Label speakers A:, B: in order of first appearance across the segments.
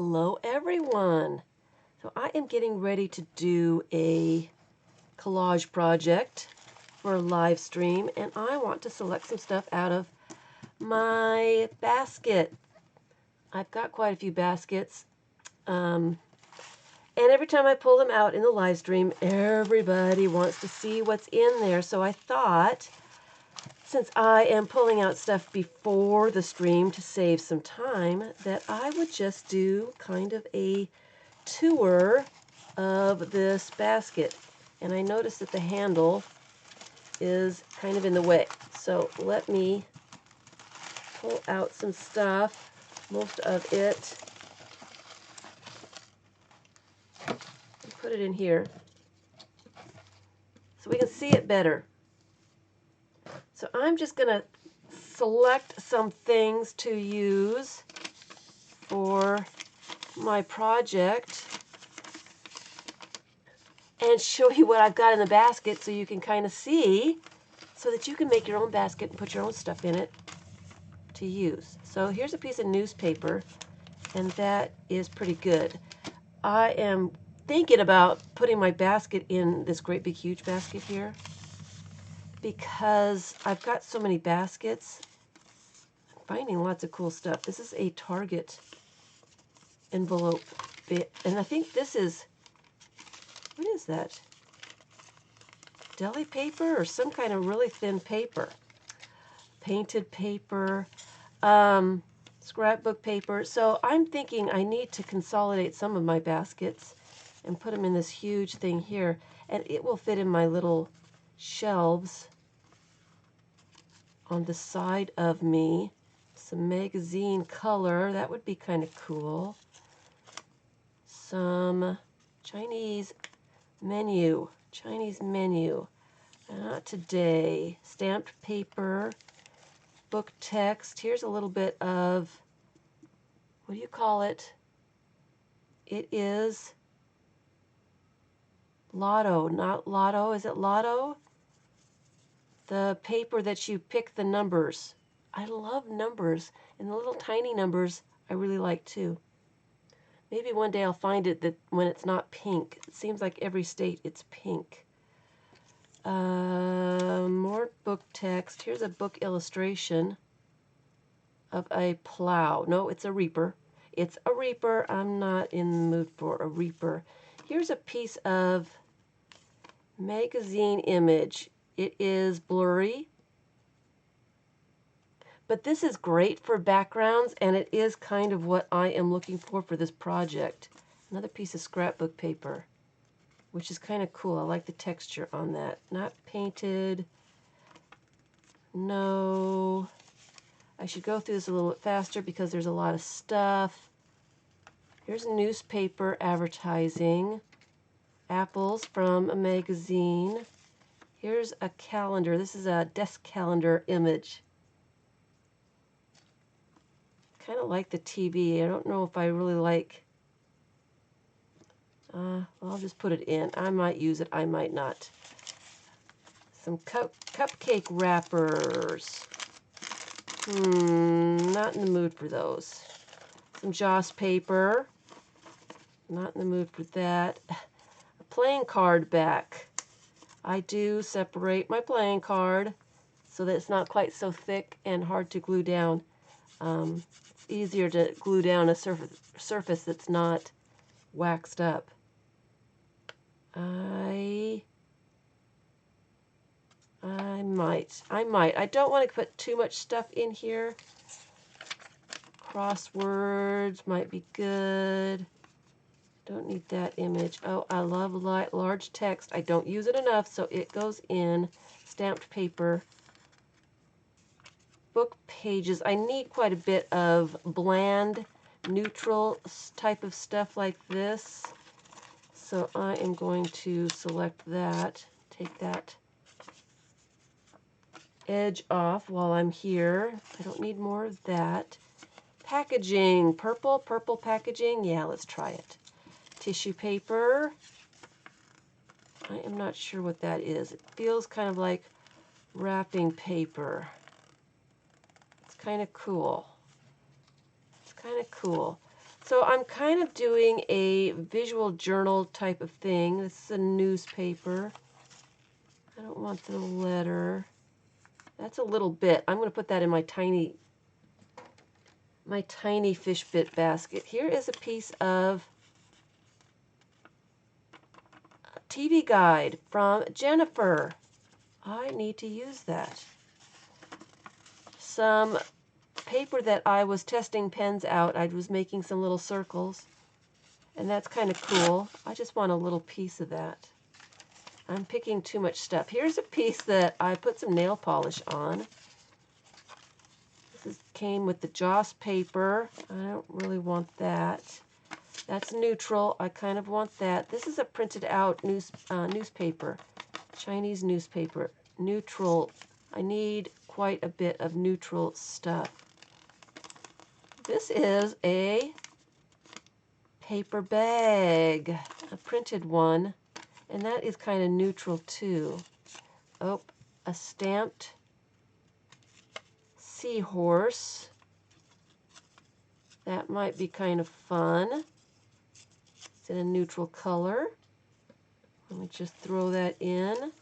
A: Hello everyone! So I am getting ready to do a collage project for a live stream, and I want to select some stuff out of my basket. I've got quite a few baskets, and every time I pull them out in the live stream, everybody wants to see what's in there. So I thought, since I am pulling out stuff before the stream to save some time, that I would just do kind of a tour of this basket. And I noticed that the handle is kind of in the way. So let me pull out some stuff, most of it, and put it in here so we can see it better. So I'm just going to select some things to use for my project and show you what I've got in the basket so you can kind of see, so that you can make your own basket and put your own stuff in it to use. So here's a piece of newspaper, and that is pretty good. I am thinking about putting my basket in this great big huge basket here, because I've got so many baskets. I'm finding lots of cool stuff. This is a Target envelope bit, and I think this is, what is that? Deli paper or some kind of really thin paper. Painted paper, scrapbook paper. So I'm thinking I need to consolidate some of my baskets and put them in this huge thing here, and it will fit in my little shelves on the side of me. Some magazine color, that would be kind of cool. Some Chinese menu, not today. Stamped paper, book text. Here's a little bit of, what do you call it? It is Lotto, not Lotto. Is it Lotto? The paper that you pick the numbers. I love numbers, and the little tiny numbers I really like too. Maybe one day I'll find it that when it's not pink. It seems like every state it's pink. More book text. Here's a book illustration of a plow. No, it's a reaper. It's a reaper. I'm not in the mood for a reaper. Here's a piece of magazine image. It is blurry, but this is great for backgrounds, and it is kind of what I am looking for this project. Another piece of scrapbook paper, which is kind of cool. I like the texture on that. Not painted. No. I should go through this a little bit faster because there's a lot of stuff. Here's a newspaper advertising. Apples from a magazine. Here's a calendar. This is a desk calendar image. Kind of like the TV. I don't know if I really like... I'll just put it in. I might use it, I might not. Some cupcake wrappers. Not in the mood for those. Some Joss paper. Not in the mood for that. A playing card back. I do separate my playing card so that it's not quite so thick and hard to glue down. It's easier to glue down a surface that's not waxed up. I might. I don't want to put too much stuff in here. Crosswords might be good. Don't need that image. Oh, I love large text. I don't use it enough, so it goes in. Stamped paper. Book pages. I need quite a bit of bland, neutral type of stuff like this. So I am going to select that. Take that edge off while I'm here. I don't need more of that. Packaging. Purple packaging. Yeah, let's try it. Tissue paper. I am not sure what that is. It feels kind of like wrapping paper. It's kind of cool. So I'm kind of doing a visual journal type of thing. This is a newspaper. I don't want the letter. That's a little bit. I'm going to put that in my tiny fish bit basket. Here is a piece of a TV guide from Jennifer. I need to use that. Some paper that I was testing pens out. I was making some little circles, and that's kind of cool. I just want a little piece of that. I'm picking too much stuff. Here's a piece that I put some nail polish on. This came with the Joss paper. I don't really want that. That's neutral. I kind of want that. This is a printed out newspaper, Chinese newspaper. Neutral. I need quite a bit of neutral stuff. This is a paper bag, a printed one, and that is kind of neutral too. Oh, a stamped seahorse. That might be kind of fun. It's in a neutral color. Let me just throw that in.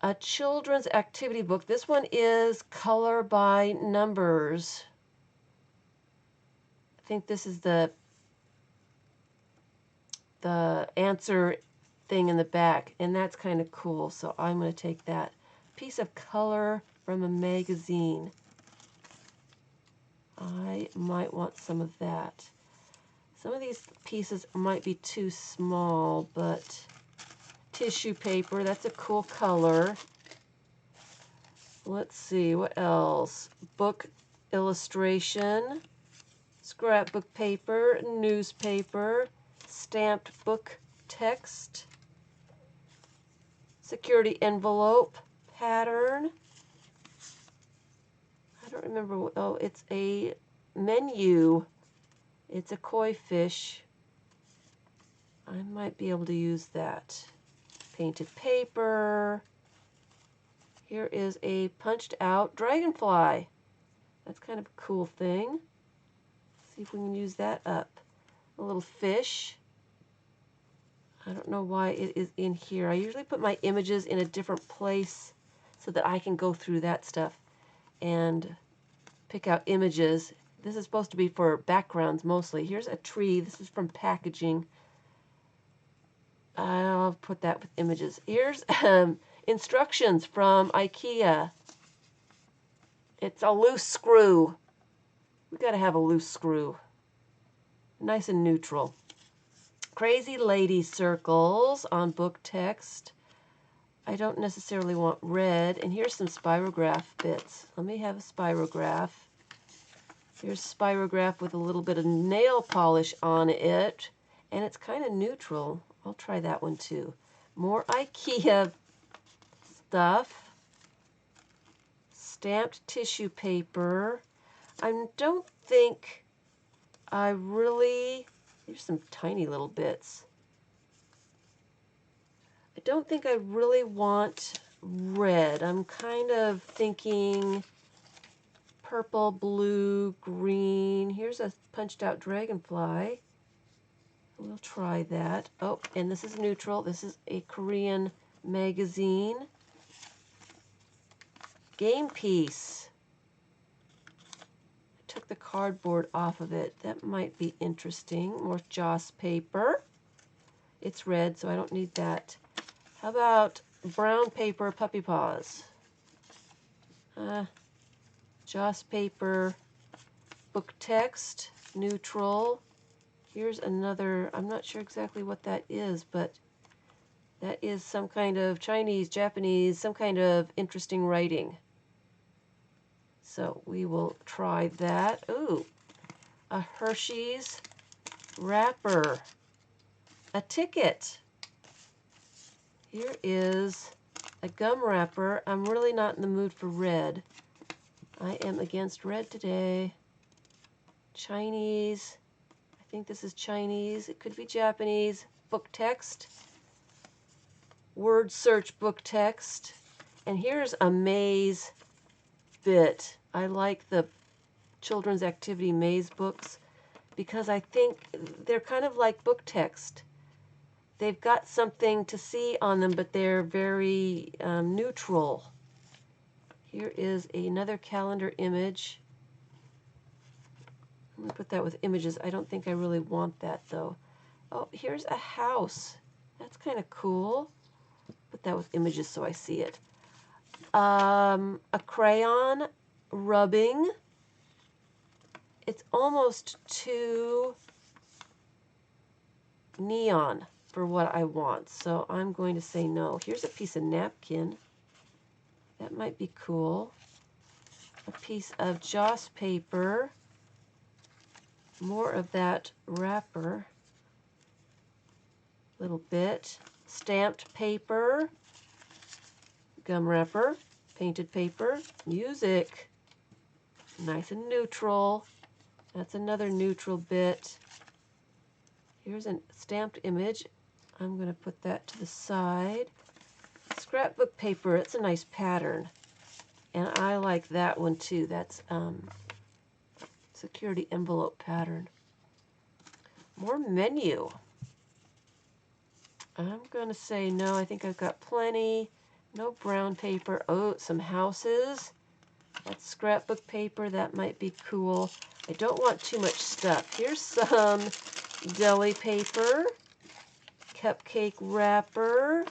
A: A children's activity book. This one is color by numbers. I think this is the answer thing in the back, and that's kind of cool, so I'm going to take that. Piece of color from a magazine. I might want some of that. Some of these pieces might be too small, but tissue paper, that's a cool color. Let's see, what else? Book illustration, scrapbook paper, newspaper, stamped book text, security envelope, pattern. I don't remember. Oh, it's a menu. It's a koi fish. I might be able to use that. Painted paper. Here is a punched out dragonfly. That's kind of a cool thing. See if we can use that up. A little fish. I don't know why it is in here. I usually put my images in a different place so that I can go through that stuff and pick out images. This is supposed to be for backgrounds mostly. Here's a tree. This is from packaging. I'll put that with images. Here's instructions from IKEA. It's a loose screw. We got to have a loose screw. Nice and neutral. Crazy lady circles on book text. I don't necessarily want red. And here's some spirograph bits. Let me have a spirograph. Here's spirograph with a little bit of nail polish on it. And it's kind of neutral. I'll try that one too. More IKEA stuff. Stamped tissue paper. I don't think I really... Here's some tiny little bits. I don't think I really want red. I'm kind of thinking purple, blue, green. Here's a punched out dragonfly. We'll try that. Oh, and this is neutral. This is a Korean magazine. Game piece. I took the cardboard off of it. That might be interesting. More Joss paper. It's red, so I don't need that. How about brown paper puppy paws? Joss paper, book text, neutral. Here's another, I'm not sure exactly what that is, but that is some kind of Chinese, Japanese, some kind of interesting writing. So we will try that. Ooh, a Hershey's wrapper, a ticket. Here is a gum wrapper. I'm really not in the mood for red. I am against red today. Chinese. I think this is Chinese. It could be Japanese. Book text. Word search book text. And here's a maze bit. I like the children's activity maze books because I think they're kind of like book text. They've got something to see on them, but they're very neutral. Here is another calendar image. I'm going to put that with images. I don't think I really want that, though. Oh, here's a house. That's kind of cool. Put that with images so I see it. A crayon rubbing. It's almost too neon for what I want, so I'm going to say no. Here's a piece of napkin. That might be cool. A piece of joss paper. More of that wrapper. Little bit. Stamped paper. Gum wrapper. Painted paper. Music. Nice and neutral. That's another neutral bit. Here's a stamped image. I'm going to put that to the side. Scrapbook paper. It's a nice pattern. And I like that one too. That's security envelope pattern. More menu. I'm going to say no. I think I've got plenty. No brown paper. Oh, some houses. That's scrapbook paper. That might be cool. I don't want too much stuff. Here's some deli paper. Cupcake wrapper.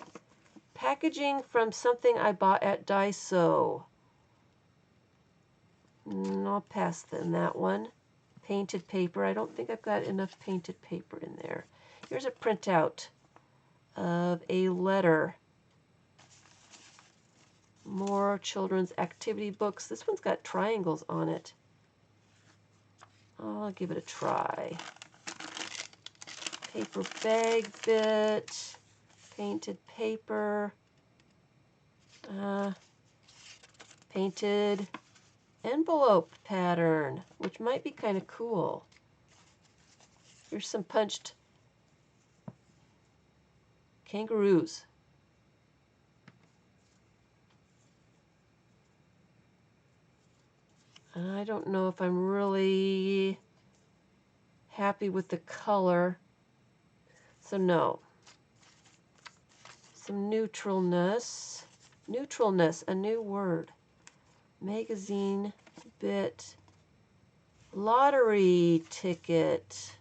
A: Packaging from something I bought at Daiso. I'll pass on that one. Painted paper. I don't think I've got enough painted paper in there. Here's a printout of a letter. More children's activity books. This one's got triangles on it. I'll give it a try. Paper bag bit. Painted paper. Painted envelope pattern, which might be kind of cool. Here's some punched kangaroos. I don't know if I'm really happy with the color, so no. Some neutralness. Neutralness, a new word. Magazine bit. Lottery ticket.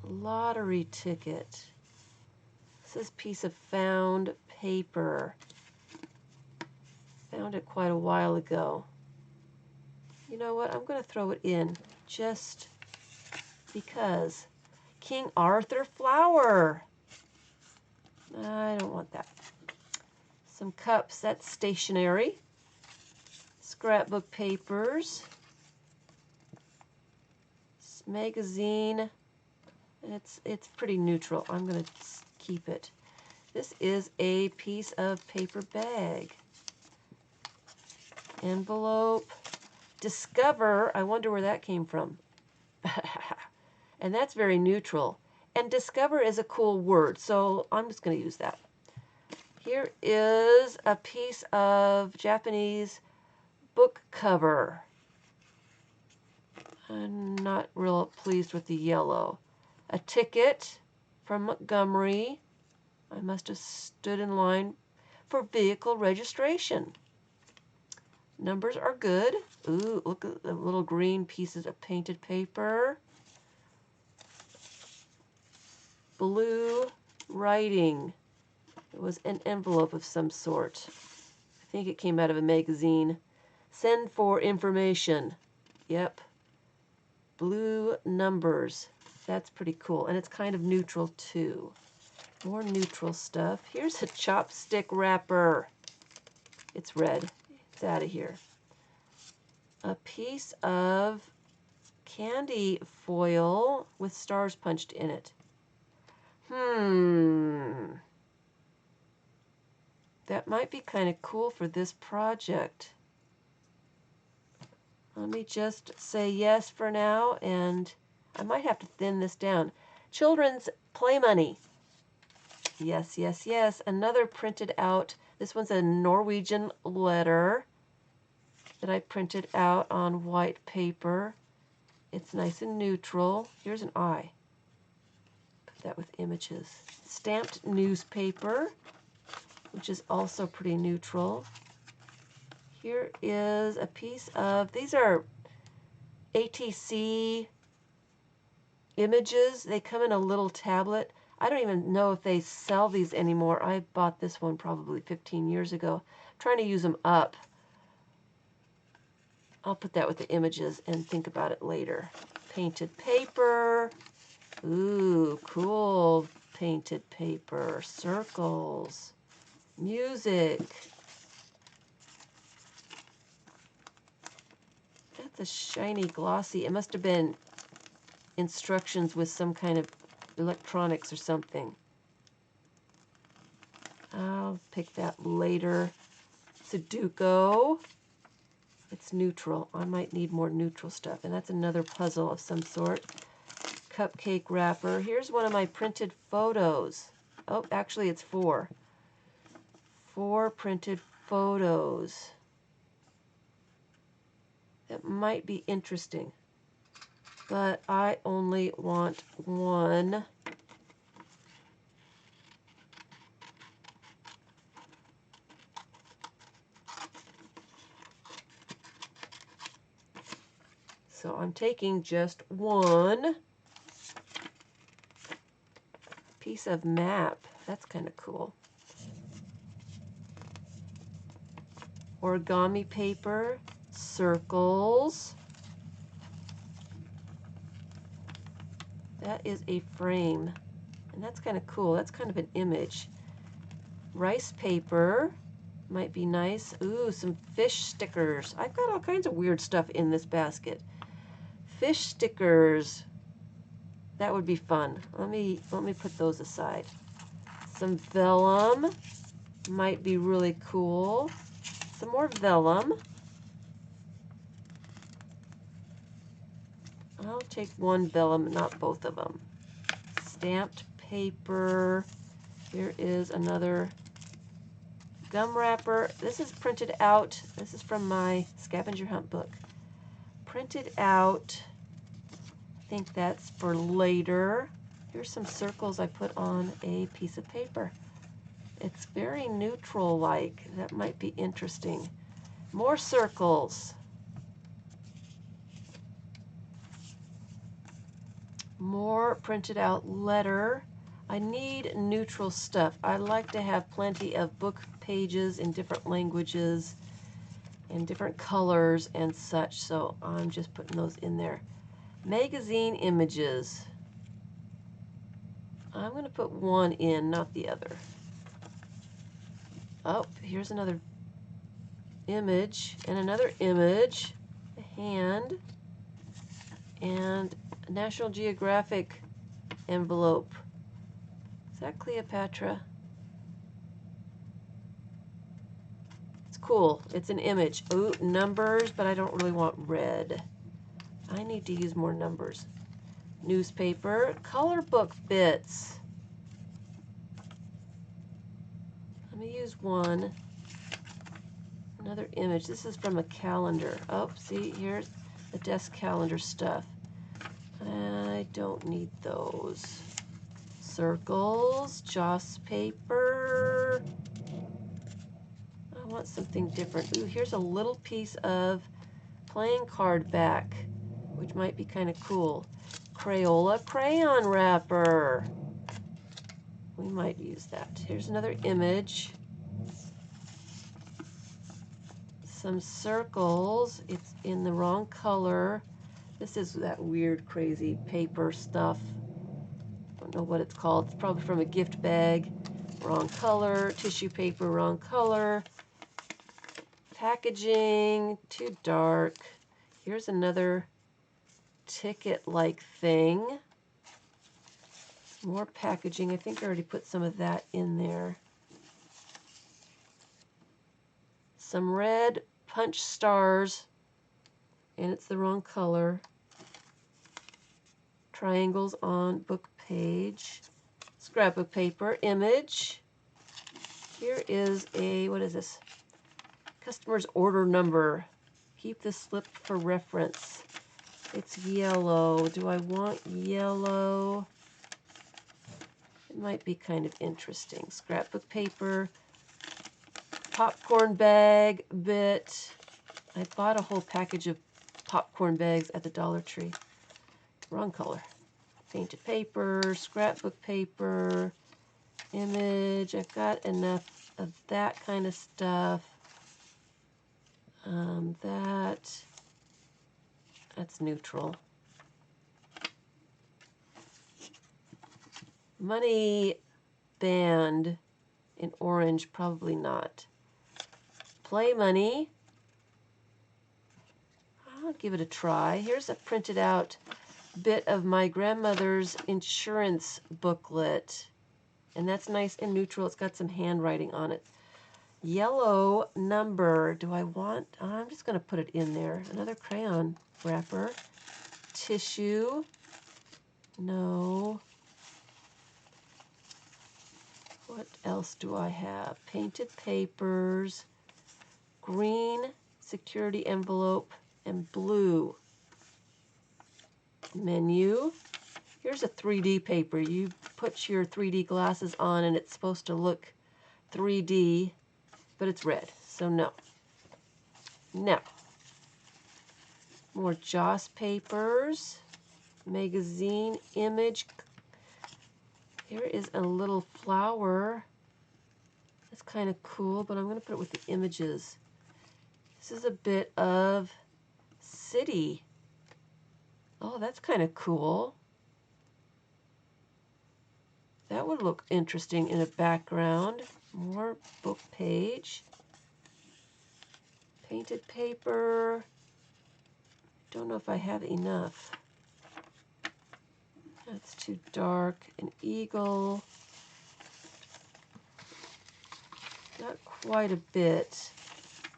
A: Lottery ticket. This is a piece of found paper. Found it quite a while ago. You know what? I'm going to throw it in just because. King Arthur flower. I don't want that. Some cups. That's stationery. Scrapbook papers. Magazine. It's pretty neutral. I'm going to keep it. This is a piece of paper bag. Envelope. Discover. I wonder where that came from. And that's very neutral. And discover is a cool word, so I'm just going to use that. Here is a piece of Japanese book cover. I'm not real pleased with the yellow. A ticket from Montgomery. I must have stood in line for vehicle registration. Numbers are good. Ooh, look at the little green pieces of painted paper. Blue writing. It was an envelope of some sort. I think it came out of a magazine. Send for information. Yep. Blue numbers. That's pretty cool. And it's kind of neutral too. More neutral stuff. Here's a chopstick wrapper. It's red. It's out of here. A piece of candy foil with stars punched in it. That might be kind of cool for this project. Let me just say yes for now, and I might have to thin this down. Children's play money. Yes, yes, yes. Another printed out. This one's a Norwegian letter. that I printed out on white paper. It's nice and neutral. Here's an eye. Put that with images. Stamped newspaper, which is also pretty neutral. Here is a piece of, these are ATC images. They come in a little tablet. I don't even know if they sell these anymore. I bought this one probably 15 years ago. I'm trying to use them up. I'll put that with the images and think about it later. Painted paper. Ooh, cool painted paper. Circles. Music. That's a shiny glossy. It must have been instructions with some kind of electronics or something. I'll pick that later. Sudoku. It's neutral. I might need more neutral stuff. And that's another puzzle of some sort. Cupcake wrapper. Here's one of my printed photos. Oh, actually it's 4. 4 printed photos. That might be interesting. But I only want 1. So I'm taking just 1 piece of map. That's kind of cool. Origami paper, circles. That is a frame, and that's kind of cool. That's kind of an image. Rice paper might be nice. Ooh, some fish stickers. I've got all kinds of weird stuff in this basket. Fish stickers. That would be fun. Let me put those aside. Some vellum might be really cool. Some more vellum. I'll take 1 vellum, not both of them. Stamped paper. Here is another gum wrapper. This is printed out. This is from my scavenger hunt book. Printed out. I think that's for later. Here's some circles I put on a piece of paper. It's very neutral-like. That might be interesting. More circles. More printed out letter. I need neutral stuff. I like to have plenty of book pages in different languages and different colors and such, so I'm just putting those in there. Magazine images. I'm going to put 1 in, not the other. Oh, here's another image and another image. A hand and a National Geographic envelope. Is that Cleopatra? It's cool. It's an image. Ooh, numbers, but I don't really want red. I need to use more numbers. Newspaper. Color book bits. Let me use 1. Another image. This is from a calendar. Oh, see, here's the desk calendar stuff. I don't need those. Circles, joss paper. I want something different. Ooh, here's a little piece of playing card back, which might be kind of cool. Crayola crayon wrapper. We might use that. Here's another image. Some circles. It's in the wrong color. This is that weird, crazy paper stuff. Don't know what it's called. It's probably from a gift bag. Wrong color. Tissue paper, wrong color. Packaging, too dark. Here's another ticket-like thing. More packaging. I think I already put some of that in there. Some red punch stars, and it's the wrong color. Triangles on book page. Scrapbook paper, image. Here is a, what is this? Customer's order number. keep the slip for reference. It's yellow. Do I want yellow? It might be kind of interesting. Scrapbook paper, popcorn bag bit. I bought a whole package of popcorn bags at the Dollar Tree. Wrong color. Painted paper, scrapbook paper, image. I've got enough of that kind of stuff. That's neutral. Money band in orange, probably not. Play money. I'll give it a try. Here's a printed out bit of my grandmother's insurance booklet. And that's nice and neutral. It's got some handwriting on it. Yellow number. Do I want... I'm just going to put it in there. Another crayon wrapper. Tissue. No. What else do I have? Painted papers. Green security envelope and blue. Menu. Here's a 3D paper. You put your 3D glasses on and it's supposed to look 3D, but it's red, so no. No. More Joss papers. Magazine image. Here is a little flower. That's kind of cool, but I'm going to put it with the images. This is a bit of city. Oh, that's kind of cool. That would look interesting in a background. More book page. Painted paper. Don't know if I have enough. That's too dark. An eagle. Not quite a bit.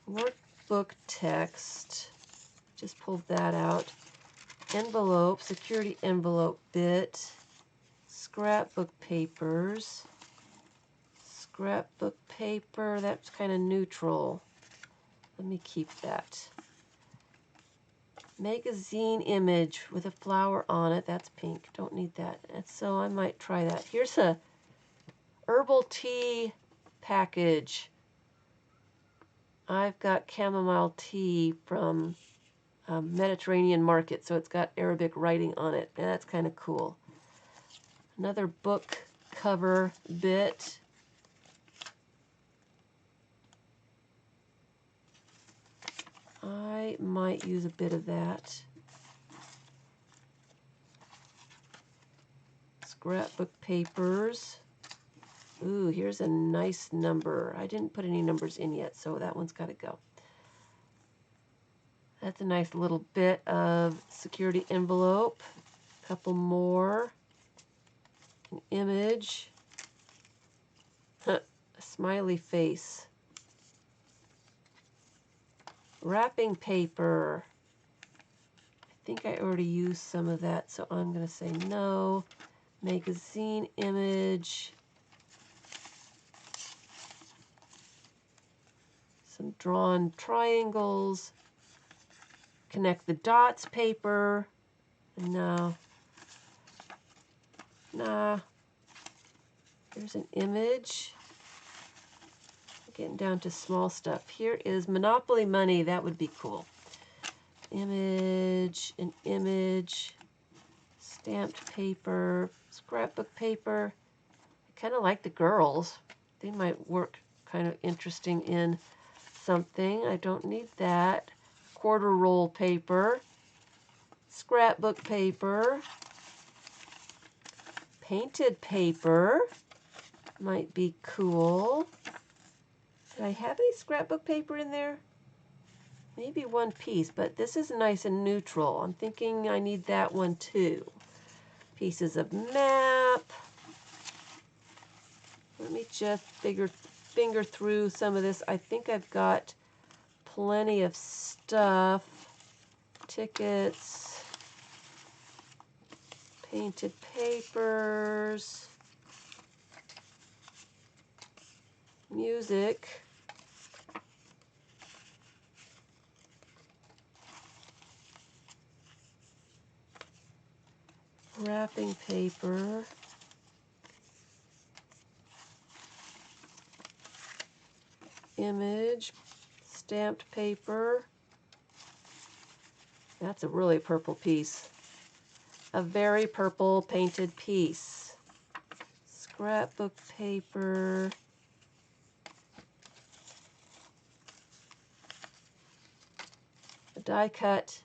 A: Workbook text. Just pulled that out. Envelope, security envelope bit. Scrapbook papers. Scrapbook paper, that's kind of neutral. Let me keep that. Magazine image with a flower on it. That's pink. Don't need that. And so I might try that. Here's a herbal tea package. I've got chamomile tea from Mediterranean Market, so it's got Arabic writing on it. And that's kind of cool. Another book cover bit. I might use a bit of that. Scrapbook papers. Ooh, here's a nice number. I didn't put any numbers in yet, so that one's got to go. That's a nice little bit of security envelope. A couple more. An image. A smiley face. Wrapping paper. I think I already used some of that, so I'm going to say no. Magazine image. Some drawn triangles. Connect the dots paper. No. Nah. Here's an image. Getting down to small stuff. Here is Monopoly money. That would be cool. Image, an image, stamped paper, scrapbook paper. I kind of like the girls. They might work kind of interesting in something. I don't need that. Quarter roll paper, scrapbook paper, painted paper. Might be cool. Did I have any scrapbook paper in there? Maybe one piece, but this is nice and neutral. I'm thinking I need that one too. Pieces of map. Let me just finger through some of this. I think I've got plenty of stuff. Tickets. Painted papers. Music. wrapping paper, image, stamped paper. That's a really purple piece. A very purple painted piece. Scrapbook paper. A die cut,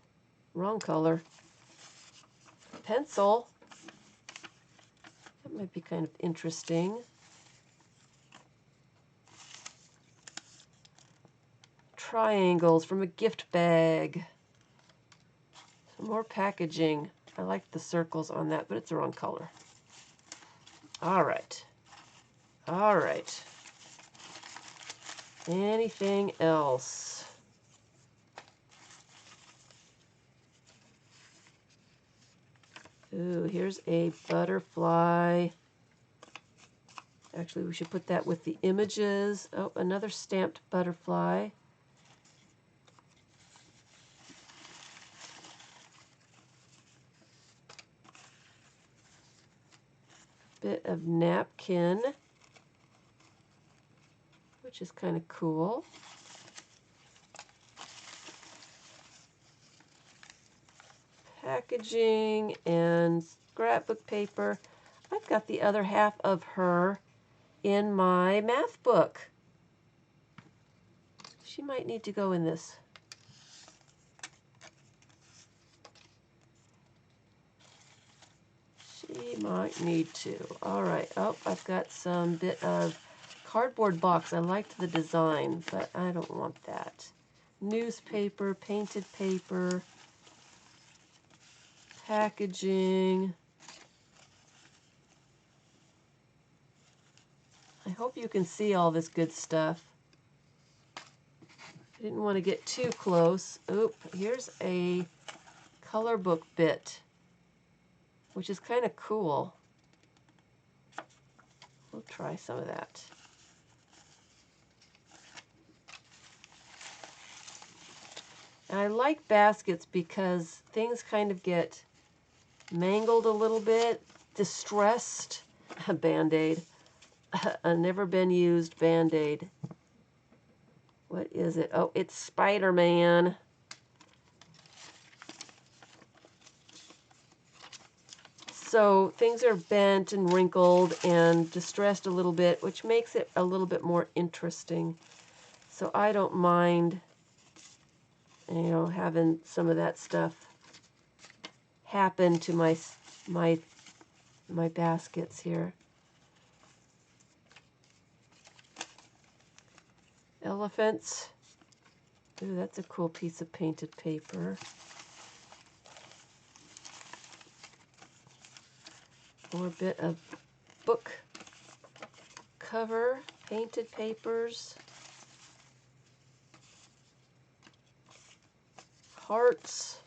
A: wrong color. Pencil. That might be kind of interesting. Triangles from a gift bag. Some more packaging. I like the circles on that, but it's the wrong color. All right. All right. Anything else? Ooh, here's a butterfly. Actually, we should put that with the images. Oh, another stamped butterfly. Bit of napkin, which is kind of cool. Packaging and scrapbook paper. I've got the other half of her in my math book. She might need to go in this. She might need to. All right. Oh, I've got some bit of cardboard box. I liked the design, but I don't want that. Newspaper, painted paper, packaging. I hope you can see all this good stuff. I didn't want to get too close. Oop, here's a color book bit, which is kind of cool. We'll try some of that. And I like baskets because things kind of get mangled a little bit, distressed. A Band-Aid. A never been used Band-Aid. What is it? Oh, it's Spider-Man. So things are bent and wrinkled and distressed a little bit, which makes it a little bit more interesting. So I don't mind, you know, having some of that stuff happen to my baskets here. Elephants. Ooh, that's a cool piece of painted paper. More bit of book cover, painted papers, hearts,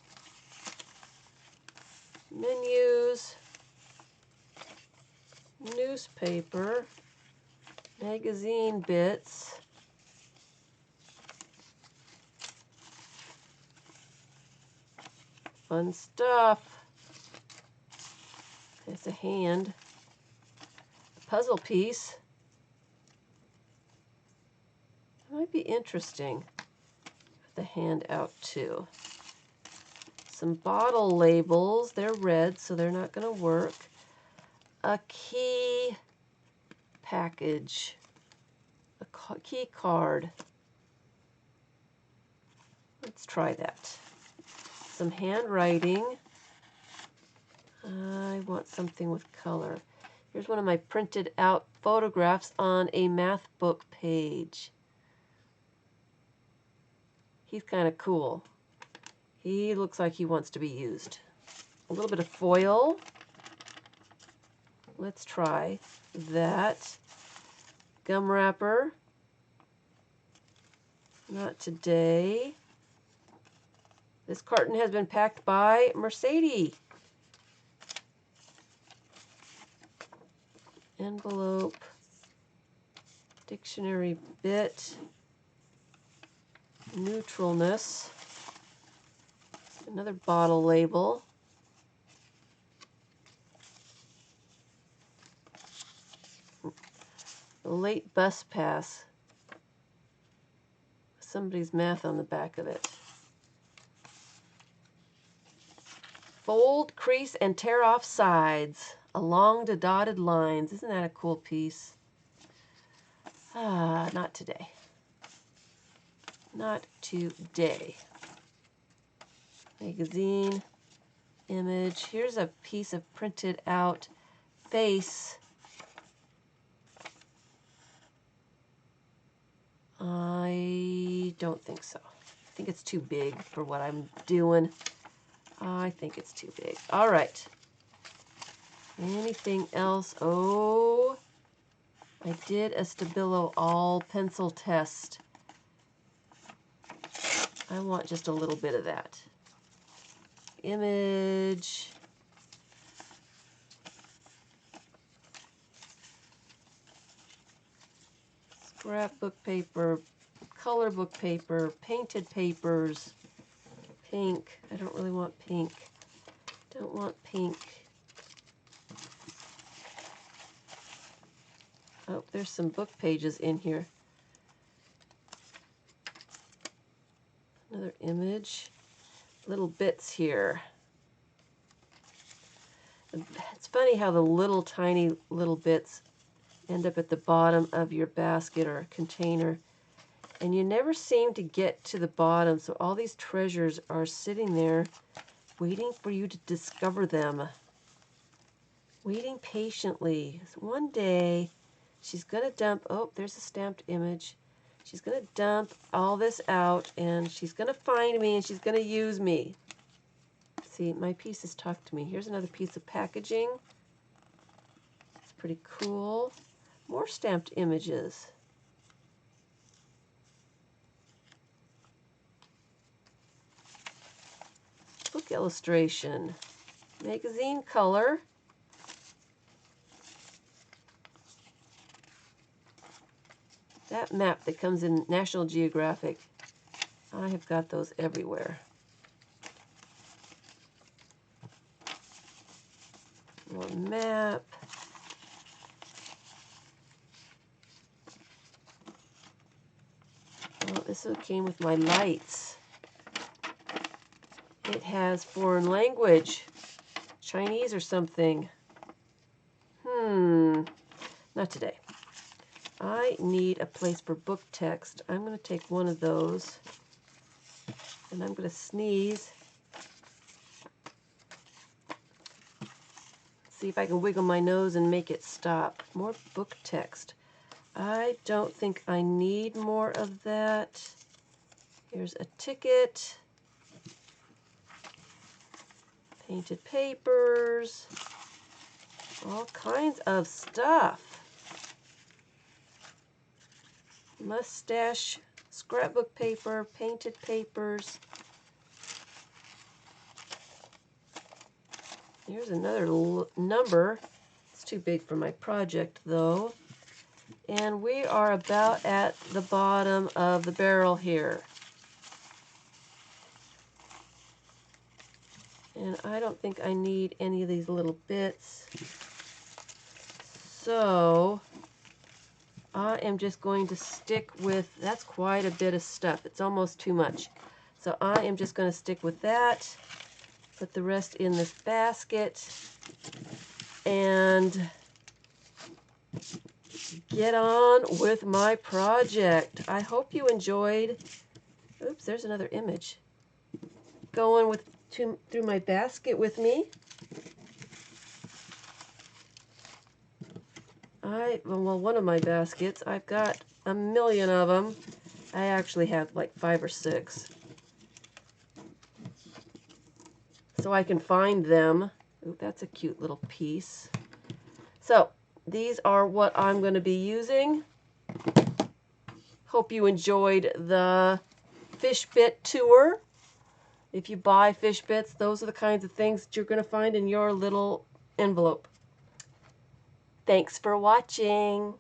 A: menus, newspaper, magazine bits, fun stuff. There's a hand, a puzzle piece. It might be interesting. Put the hand out too. Some bottle labels. They're red, so they're not going to work. A key package. A key card. Let's try that. Some handwriting. I want something with color. Here's one of my printed out photographs on a math book page. He's kind of cool. He looks like he wants to be used. A little bit of foil. Let's try that. Gum wrapper. Not today. This carton has been packed by Mercedes. Envelope. Dictionary bit. Neutralness. Another bottle label. A late bus pass. Somebody's math on the back of it. Fold, crease, and tear off sides along the dotted lines. Isn't that a cool piece? Ah, not today. Not today. Magazine, image. Here's a piece of printed out face. I don't think so. I think it's too big for what I'm doing. I think it's too big. All right. Anything else? Oh, I did a Stabilo all pencil test. I want just a little bit of that. Image. Scrapbook paper, color book paper, painted papers, pink. I don't really want pink. Don't want pink. Oh, there's some book pages in here. Another image. Little bits here. It's funny how the little tiny little bits end up at the bottom of your basket or container, and you never seem to get to the bottom, so all these treasures are sitting there waiting for you to discover them. Waiting patiently. One day she's going to dump, oh, there's a stamped image. She's going to dump all this out, and she's going to find me, and she's going to use me. See, my pieces talk to me. Here's another piece of packaging. It's pretty cool. More stamped images. Book illustration. Magazine color. That map that comes in National Geographic, I have got those everywhere. More map. Oh, this one came with my lights. It has foreign language, Chinese or something. Not today. I need a place for book text. I'm going to take one of those, and I'm going to sneeze. See if I can wiggle my nose and make it stop. More book text. I don't think I need more of that. Here's a ticket. Painted papers. All kinds of stuff. Mustache, scrapbook paper, painted papers. Here's another number. It's too big for my project, though. And we are about at the bottom of the barrel here. And I don't think I need any of these little bits. So I am just going to stick with, that's quite a bit of stuff. It's almost too much. So I am just going to stick with that. Put the rest in this basket. And get on with my project. I hope you enjoyed. Oops, there's another image. Going with through my basket with me. Well, one of my baskets, I've got a million of them. I actually have like 5 or 6. So I can find them. Ooh, that's a cute little piece. So these are what I'm going to be using. Hope you enjoyed the fish bit tour. If you buy fish bits, those are the kinds of things that you're going to find in your little envelope. Thanks for watching.